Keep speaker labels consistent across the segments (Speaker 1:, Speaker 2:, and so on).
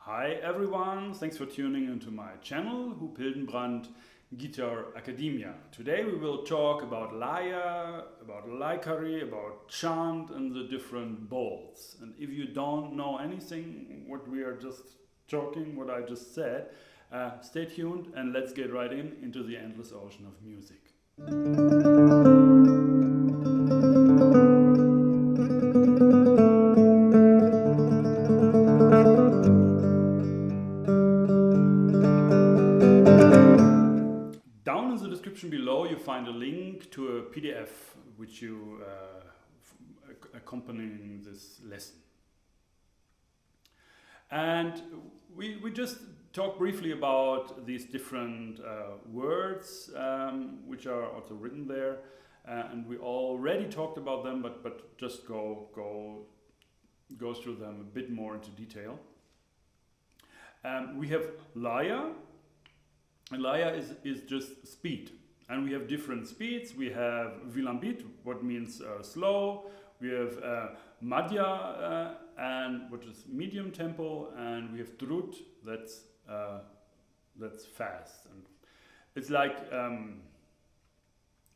Speaker 1: Hi everyone, thanks for tuning into my channel, Huub Hildenbrand Guitar Academia. Today we will talk about Laya, about Laykari, about chhand and the different bowls. And if you don't know anything what we are just talking, what I just said, stay tuned and let's get right into the endless ocean of music. Down in the description below you find a link to a PDF which you accompanying this lesson. And we just talk briefly about these different words which are also written there, and we already talked about them, but just go through them a bit more into detail. We have Laya. And Laya is just speed, and we have different speeds. We have vilambit, what means slow. We have madhya, and which is medium tempo, and we have drut, that's fast. And it's like I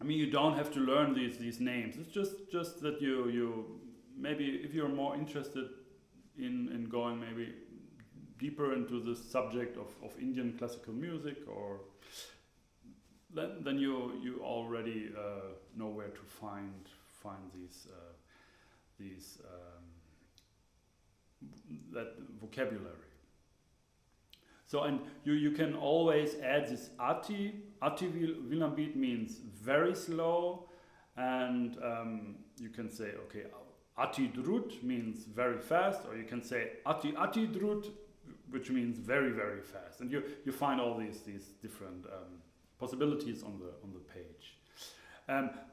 Speaker 1: mean, you don't have to learn these names. It's just that you maybe if you're more interested in going maybe deeper into the subject of Indian classical music, or then you already know where to find that vocabulary. So, and you can always add this ati. Ati vilambit means very slow, and you can say, okay, ati drut means very fast, or you can say ati drut, which means very fast, and you find all these different possibilities on the page.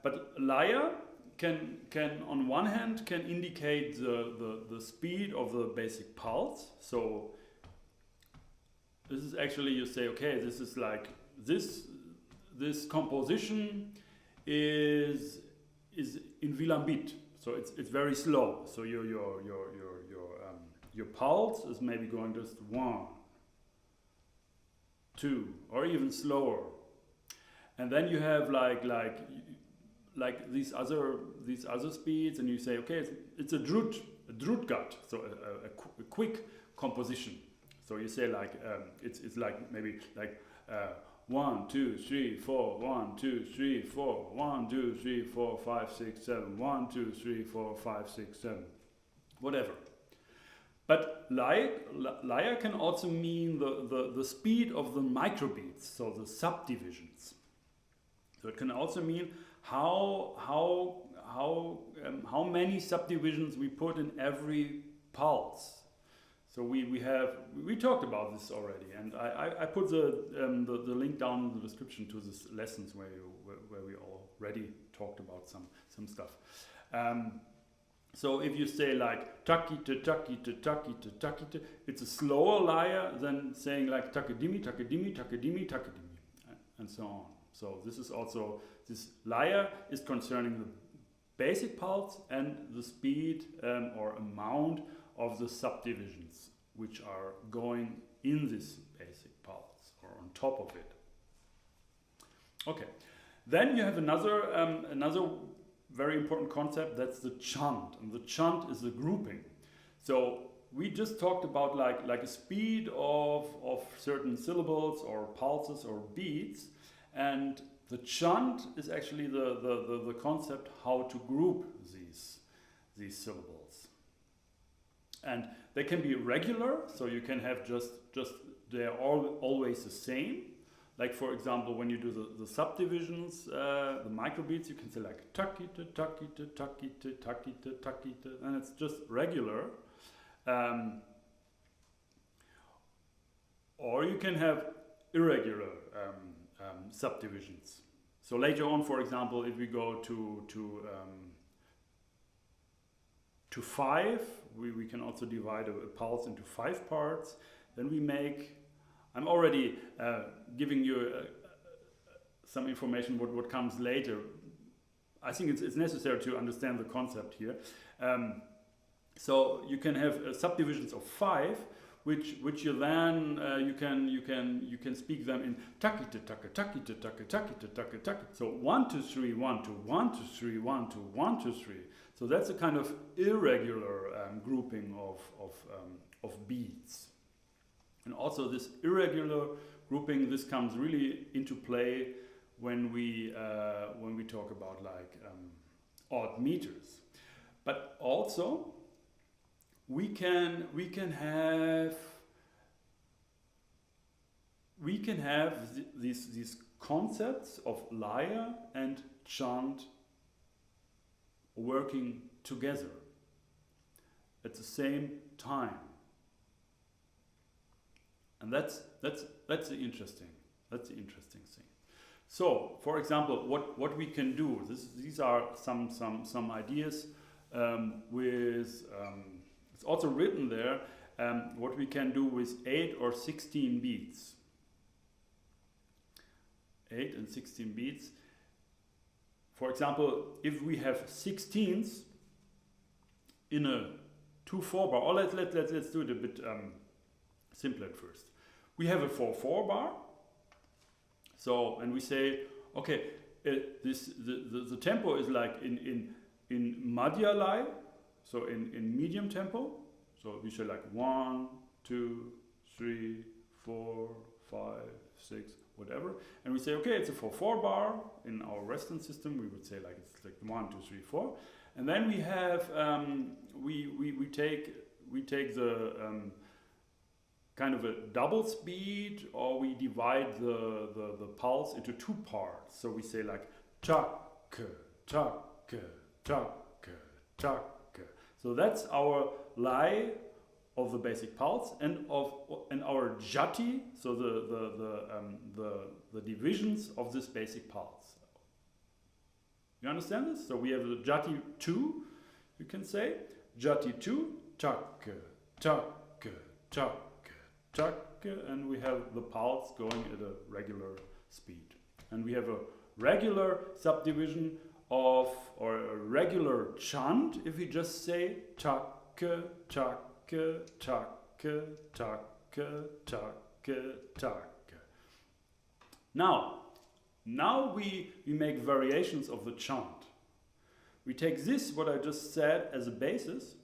Speaker 1: But Laya can on one hand can indicate the speed of the basic pulse. So this is actually, you say, okay, this is like this composition is in vilambit, so it's very slow. So your pulse is maybe going just 1, 2, or even slower. And then you have like these other speeds, and you say, okay, it's a drut gut, so a quick composition. So you say like it's like maybe like 1, 2, 3, 4, 1, 2, 3, 4, 1, 2, 3, 4, 5, 6, 7, 1, 2, 3, 4, 5, 6, 7, whatever. But Laya can also mean the speed of the microbeats, so the subdivisions. So it can also mean how many subdivisions we put in every pulse. So we talked about this already, and I put the link down in the description to this lessons where we already talked about some stuff. So if you say like Takite, Takite, Takite, Takite, it's a slower Laya than saying like Takedimi, Takedimi, Takedimi, Takedimi, and so on. So this is also, this Laya is concerning the basic pulse and the speed or amount of the subdivisions which are going in this basic pulse or on top of it. Okay, then you have another very important concept, that's the chhand, and the chhand is a grouping. So we just talked about like a speed of certain syllables or pulses or beats, and the chhand is actually the concept how to group these syllables. And they can be regular, so you can have just they're always the same. Like for example, when you do the subdivisions, the microbeats, you can say like Takite, Takite, Takite, Takite, Takite, and it's just regular. Or you can have irregular subdivisions. So later on, for example, if we go to 5, we can also divide a pulse into 5 parts. Then we make, I'm already giving you some information what comes later. I think it's necessary to understand the concept here. So you can have subdivisions of 5, which you then you can speak them in takite take takite take takite take take. So 1 2 3 1 2 1 2 3 1 2 1 2 3. So that's a kind of irregular grouping of beats. And also this irregular grouping, this comes really into play when we talk about like odd meters. But also we can have these concepts of Laya and chhand working together at the same time. And that's the interesting thing. So, for example, what we can do. These are some ideas with. It's also written there. What we can do with 8 or 16 beats. 8 and 16 beats. For example, if we have 16ths in a 2/4 bar, or let's do it a bit simpler at first. We have a 4/4 bar. So, and we say, okay, the tempo is like in madhya lay, so in medium tempo. So we say like 1 2 3 4 5 6, whatever, and we say, okay, it's a 4/4 bar. In our Western system, we would say like it's like 1 2 3 4, and then we have we take the kind of a double speed, or we divide the pulse into 2 parts. So we say like tak tak tak tak. So that's our lay of the basic pulse, and our jati, so the divisions of this basic pulse. You understand this? So we have the jati 2, you can say jati 2, tak tak tak tak, and we have the pulse going at a regular speed. And we have a regular subdivision of, or a regular chhand, if we just say tak tak tak tak tak tak. Now we make variations of the chhand. We take this, what I just said, as a basis,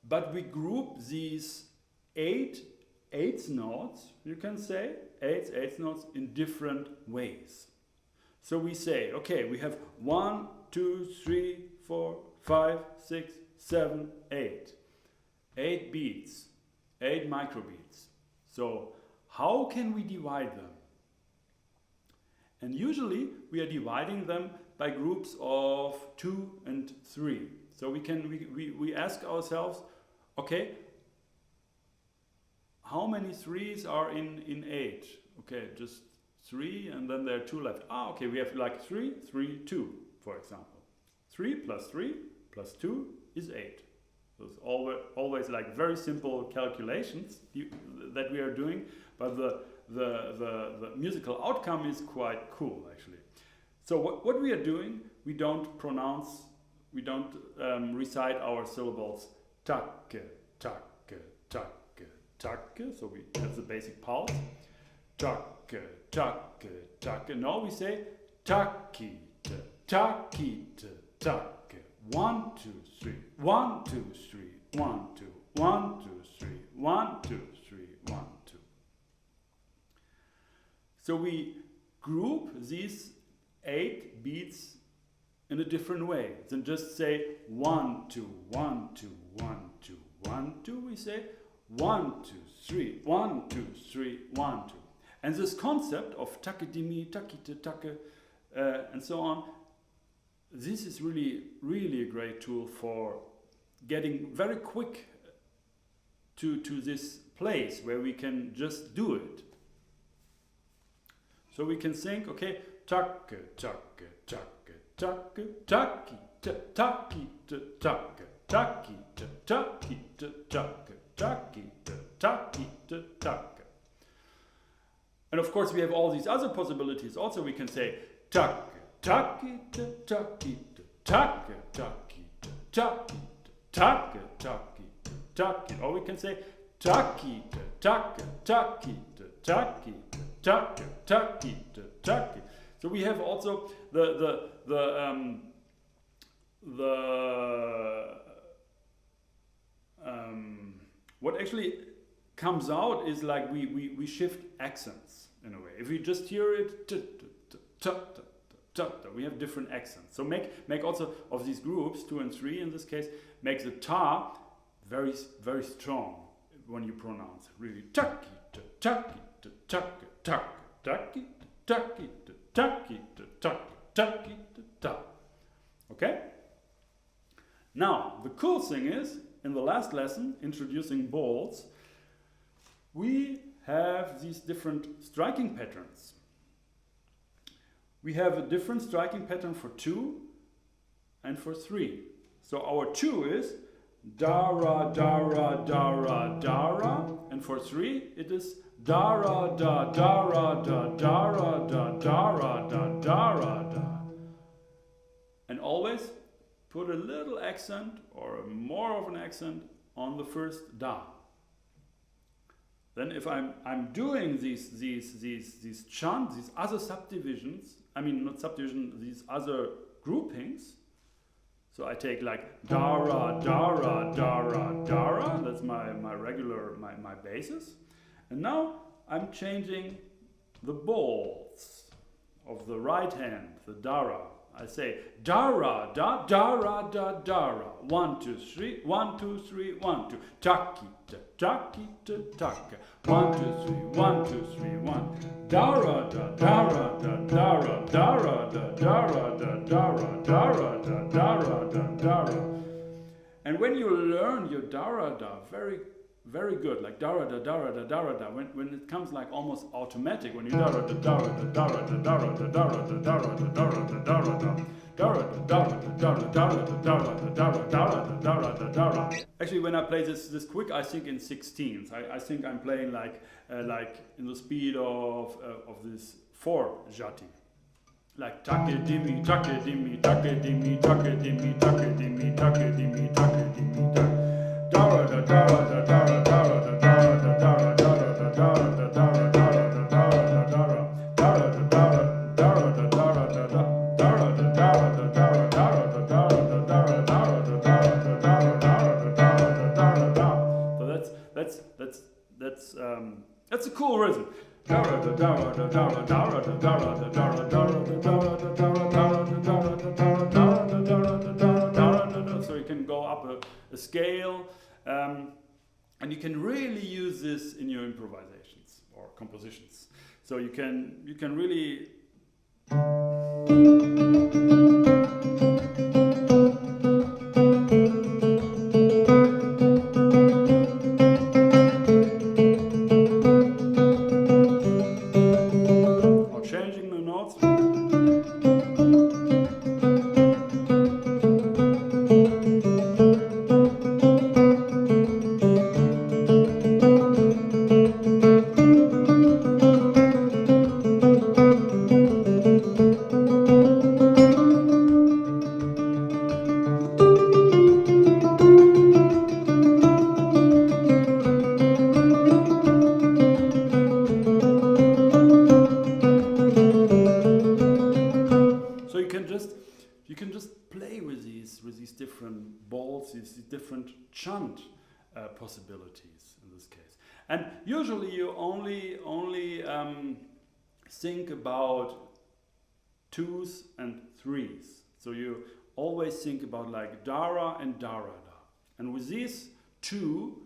Speaker 1: but we group these 8 eighth notes, you can say, 8 eighth notes in different ways. So we say, okay, we have 1 2 3 4 5 6 7 8. 8 beats, 8 microbeats. So how can we divide them? And usually we are dividing them by groups of 2 and 3. So we ask ourselves, okay, how many 3s are in 8? Okay, just 3, and then there are 2 left. Okay, we have like 3, 3, 2, for example. 3 plus 2 is 8. So it's always like very simple calculations that we are doing, but the musical outcome is quite cool, actually. So what we are doing, we don't recite our syllables tak, tak, tak, tak. So we have the basic pulse. Tak, tak, tak. No, we say takite, takite, tak. 1 2 3 1 2 3 1 2 1 2 3 1 2 3 1 2. So we group these 8 beats in a different way than just say 1 2 1 2 1 2 1 2. We say 1 2 3 1 2 3 1 2. And this concept of Takedimi, Takite, Take, and so on, this is really a great tool for getting very quick to this place where we can just do it. So we can think, okay, tak, tak, tak, tak, taki, taki, tak, taki, taki, tak, taki, taki, tak. And of course we have all these other possibilities. Also we can say tak, takite, takite, take, takite, takite, take, takite, takite. Or we can say Takite, take, takite, takite, take, takite, take. So we have also what actually comes out is like we shift accents in a way. If we just hear it, we have different accents. So make also of these groups 2 and 3 in this case, make the ta very very strong when you pronounce it. Really takite, takite, take, take, takite, takite, takite, take, takite, ta. Okay? Now the cool thing is, in the last lesson, introducing Bols, we have these different striking patterns. We have a different striking pattern for 2 and for 3. So our 2 is dara, dara, dara, dara, and for 3 it is dara, da, dara, da, dara, da, dara, da, dara, da. And always put a little accent or more of an accent on the first da. Then if I'm doing these chhand, these other subdivisions, I mean not subdivision, these other groupings. So I take like dara, dara, dara, dara. That's my regular my basis. And now I'm changing the balls of the right hand, the dara. I say dara, da, dara, da, dara. 1, 2, 3, 1, 2, 3, 1, 2. Takite, takite, take. 1, 2, 3, 1, 2, 3, 1. Dara, da, dara, da, dara, dara, da, dara, da, dara, dara, da, dara, da, dara. And when you learn your dara, da, very good, like dara, da, dara, da, dara, da. When it comes like almost automatic, when you dara, da, dara, da, dara, da, dara, da, dara, da, dara, da, dara, da, dara, da. Actually, when I play this quick, I think in 16ths. I think I'm playing like in the speed of this 4 jati. Like Takedimi, Takedimi, Takedimi, Takedimi, Takedimi, Takedimi, Takedimi, dara da dara da dara dara da dara da dara dara da dara da dara dara da dara da dara dara da dara dara da dara da da dara da dara da dara dara da dara da dara dara da dara da dara dara da dara da dara. So that's a cool rhythm. Dara da dara da dara dara da dara da dara dara da dara da dara dara da dara da dara dara da dara da dara dara da. So you can go up a scale, and you can really use this in your improvisations or compositions. So you can really changing the notes. You can just play with these different balls, these different chhand possibilities in this case. And usually you only think about 2s and 3s. So you always think about like dara and dara da. And with these 2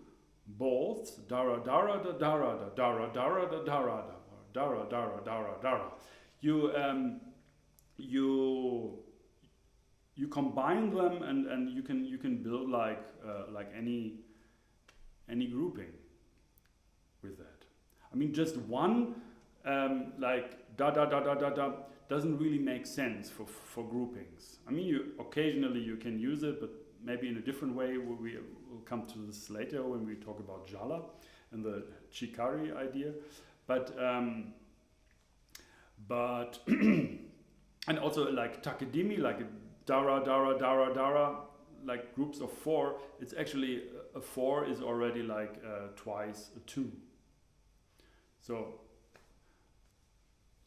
Speaker 1: balls, dara dara da dara da dara dara da dara da dara dara dara dara, you combine them and you can build like any grouping with that. I mean, just one like da da da da da da doesn't really make sense for groupings. I mean, occasionally you can use it, but maybe in a different way. We'll come to this later when we talk about jala and the chhikari idea, but and also like Takedimi, like dara dara dara dara, like groups of 4. It's actually a 4 is already like twice a 2. So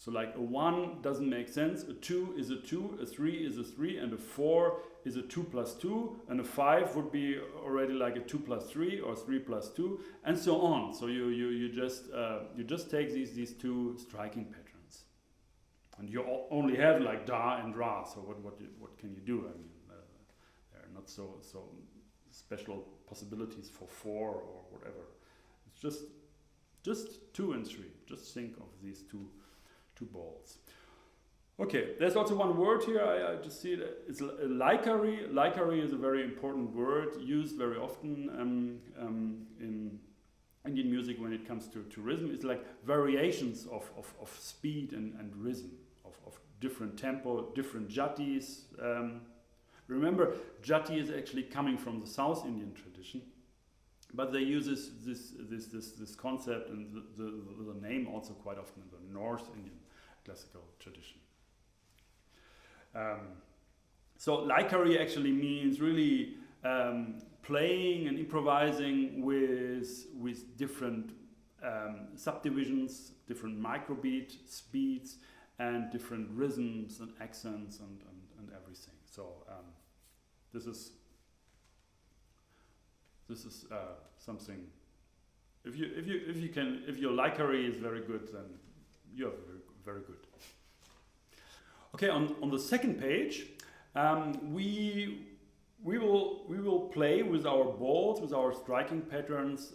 Speaker 1: like a 1 doesn't make sense, a 2 is a 2, a 3 is a 3, and a 4 is a 2 plus 2, and a 5 would be already like a 2 plus 3 or 3 plus 2, and so on. So you just take these two striking patterns, and you only have like da and ra. So what can you do? I mean, there are not so special possibilities for 4 or whatever. It's just 2 and 3. Just think of these two balls. Okay, there's also one word here, I just see it, it's Laykari. Laykari is a very important word, used very often in Indian music when it comes to rhythm. It's like variations of speed and rhythm, of different tempo, different jatis. Remember, jati is actually coming from the South Indian tradition, but they use this concept and the name also quite often in the North Indian classical tradition. So Laykari actually means really playing and improvising with different subdivisions, different microbeat speeds, and different rhythms and accents and everything. So this is something. If your Laykari is very good, then you are very good. Okay, on the second page, we will play with our balls, with our striking patterns,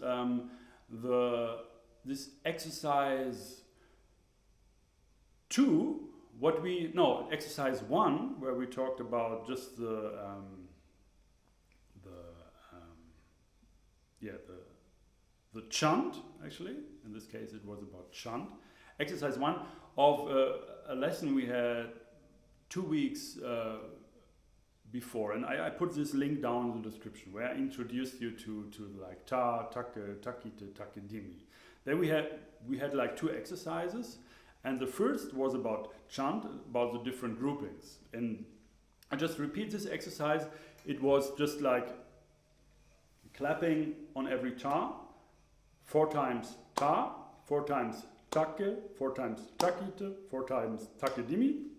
Speaker 1: this exercise 2. Exercise 1, where we talked about just the chhand. Actually, in this case, it was about chhand. Exercise 1 of a lesson we had 2 weeks before, and I put this link down in the description where I introduced you to like Takite, Takedimi. Then we had like 2 exercises, and the first was about chhand, about the different groupings. And I just repeat this exercise. It was just like clapping on every ta, 4 times ta, 4 times take, 4 times takite, 4 times takedimi.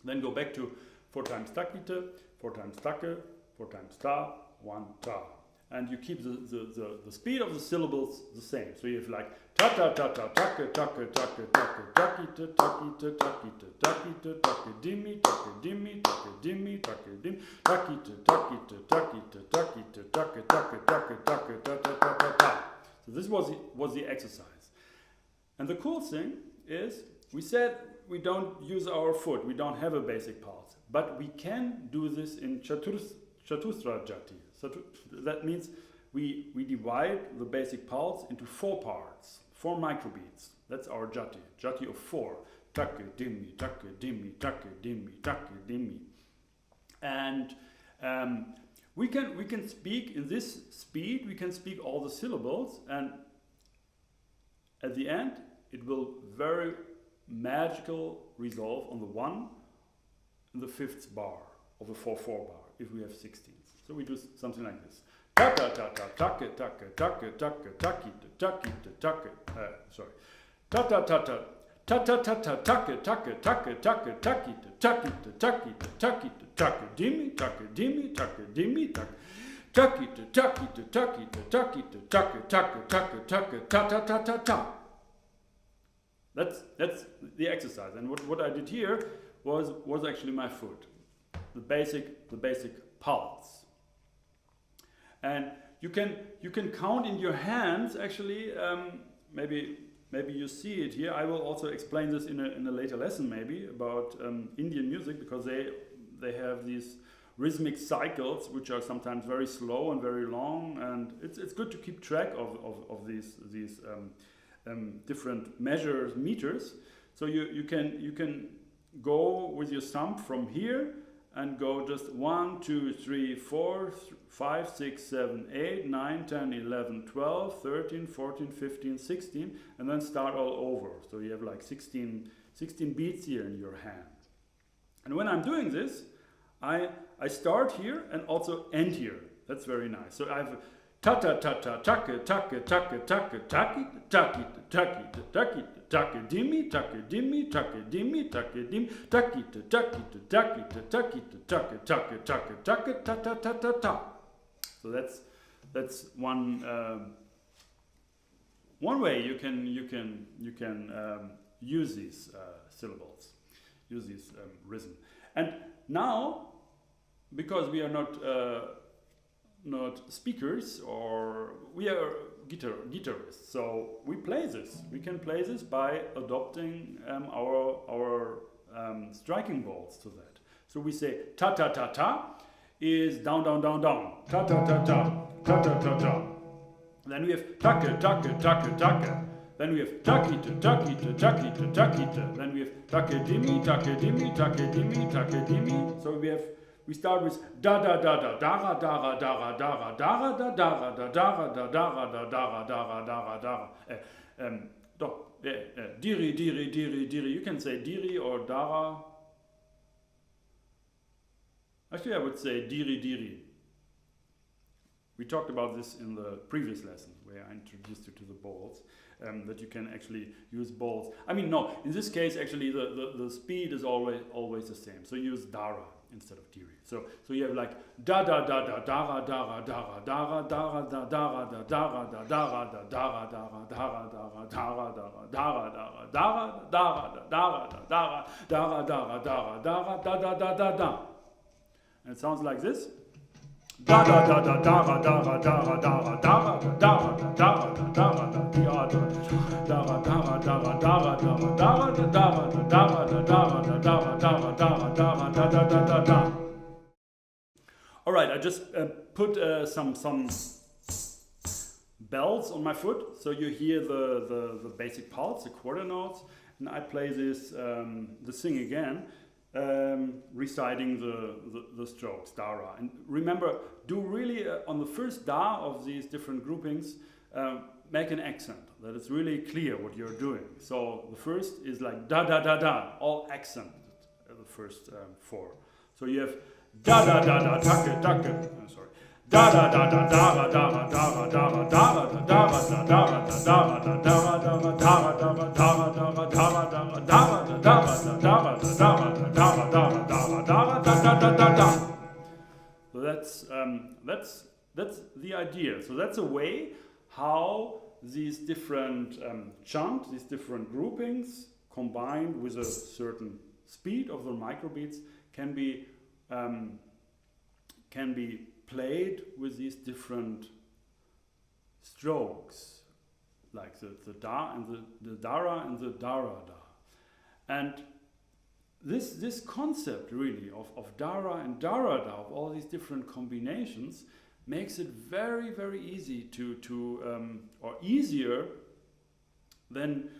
Speaker 1: Then go back to 4 times takite, 4 times take, 4 times ta, 1 ta. And you keep the speed of the syllables the same. So you have like ta ta ta ta take take take take takite takite takite takite takedimi takedimi takedimi takedimi takite takite takite takite take take take take ta ta ta ta ta. So this was the exercise. And the cool thing is, we said we don't use our foot, we don't have a basic pulse, but we can do this in Chatusra jati. So that means we divide the basic pulse into 4 parts, 4 microbeats. That's our jati of 4. Takedimi, takedimi, takedimi, takedimi. And we can speak in this speed, we can speak all the syllables, and at the end it will very magical resolve on the 1 and the 5th bar of a 4/4 bar if we have 16ths. So we do something like this. Ta ta ta ta take take take take takite takite take. Sorry. Ta ta ta ta ta ta ta ta take take take take takite takite takite takite takedimi takedimi takedimi takite takite takite takite take take take take ta ta ta ta ta. That's the exercise, and what I did here was actually my foot, the basic pulse. And you can count in your hands actually. Maybe you see it here. I will also explain this in a later lesson maybe about Indian music, because they have these rhythmic cycles which are sometimes very slow and very long, and it's good to keep track of these different meters. So you can go with your thumb from here and go just 1, 2, 3, 4, 5, 6, 7, 8, 9, 10, 11, 12, 13, 14, 15, 16, and then start all over. So you have like 16 beats here in your hand. And when I'm doing this, I start here and also end here. That's very nice. So ta ta ta ta take take take take takite takite takite takite takedimi takedimi takedimi takedimi takite takite takite takite take take take take ta ta ta ta ta. So that's one way you can use these syllables, use this rhythm. And now, because we are not speakers, or we are guitarists, so we play this. We can play this by adopting our striking balls to that. So we say ta ta ta ta is down down down down, ta ta ta ta ta ta ta ta. Then we have take take take take. Then we have takite takite takite takite. Then we have takedimi takedimi takedimi takedimi. So we start with da da da da dara dara dara dara dara da dara da dara da dara da dara dara dara dara. Diri diri diri diri. You can say diri or dara. Actually, I would say diri diri. We talked about this in the previous lesson where I introduced you to the balls, that you can actually use balls. I mean, no, in this case, actually, the speed is always the same. So use dara instead of diri. So you have like da da da da dara dara dara dara dara da dara da dara da dara da dara dara dara dara dara dara dara dara dara dara dara dara dara dara dara dara da da da da. And it sounds like this. Da da da da da da da da da da da da da da da da da. All right, I just put some bells on my foot, so you hear the basic pulse, the quarter notes, and I play this the thing again. Reciting the strokes, dara. And remember, do really on the first da of these different groupings, make an accent, that it's really clear what you're doing. So the first is like da da da da, all accented, the first four. So you have da da da da take take. Sorry. Da da da da da da da da da da da da da da da. So that's the idea. So that's a way how these different chant, these different groupings, combined with a certain speed of the microbeats, can be played with these different strokes, like the da and the dara and the dara da. And this concept really of dara and dara da, of all these different combinations, makes it very, very easy to or easier than,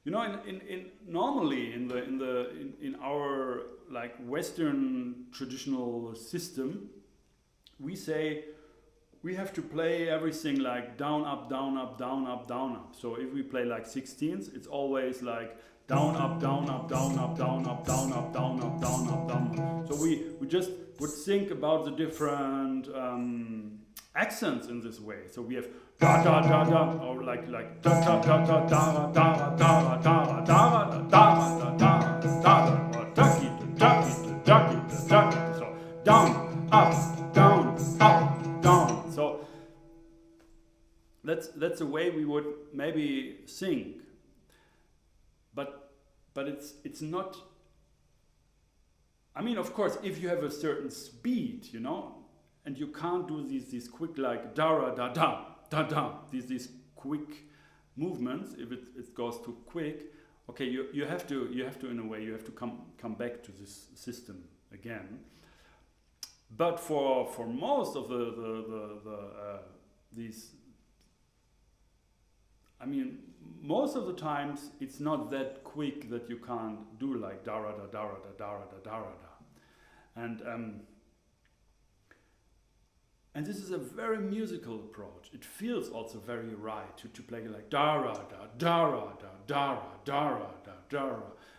Speaker 1: you know, in normally in our like Western traditional system, we say we have to play everything like down up down up down up down up. So if we play like 16ths, it's always like down up down up down up down up down up down up down up down up. So we just would think about the different accents in this way. So we have da da da da, or like da da da da da da da da da da da da da, or takite takite takite takite. So down up down. So that's a way we would maybe sing. But it's not. I mean, of course, if you have a certain speed, you know, and you can't do these quick like da da da da da, these quick movements. If it goes too quick, okay, you have to in a way you have to come back to this system again. But for most of these, I mean, most of the times it's not that quick that you can't do like dara da dara da dara da dara da, and this is a very musical approach. It feels also very right to play like dara da dara da dara dara da dara,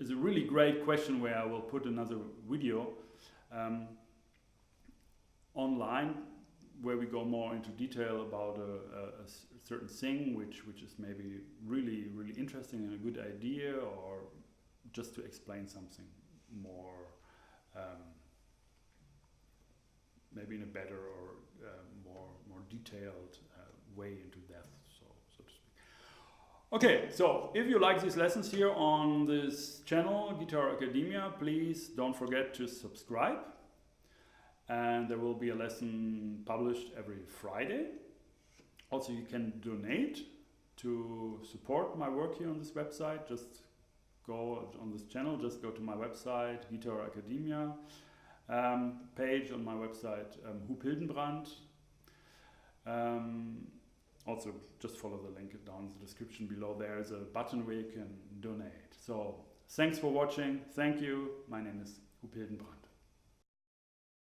Speaker 1: is a really great question where I will put another video online where we go more into detail about a certain thing which is maybe really interesting and a good idea, or just to explain something more maybe in a better or more detailed way into depth, so to speak. Okay, so if you like these lessons here on this channel, Guitar Academia, please don't forget to subscribe. And there will be a lesson published every Friday. Also, you can donate to support my work here on this website. Just go on this channel, just go to my website, Guitar Academia page on my website, Huub Hildenbrand. Also, just follow the link down in the description below. There is a button where you can donate. So, thanks for watching. Thank you. My name is Huub Hildenbrand.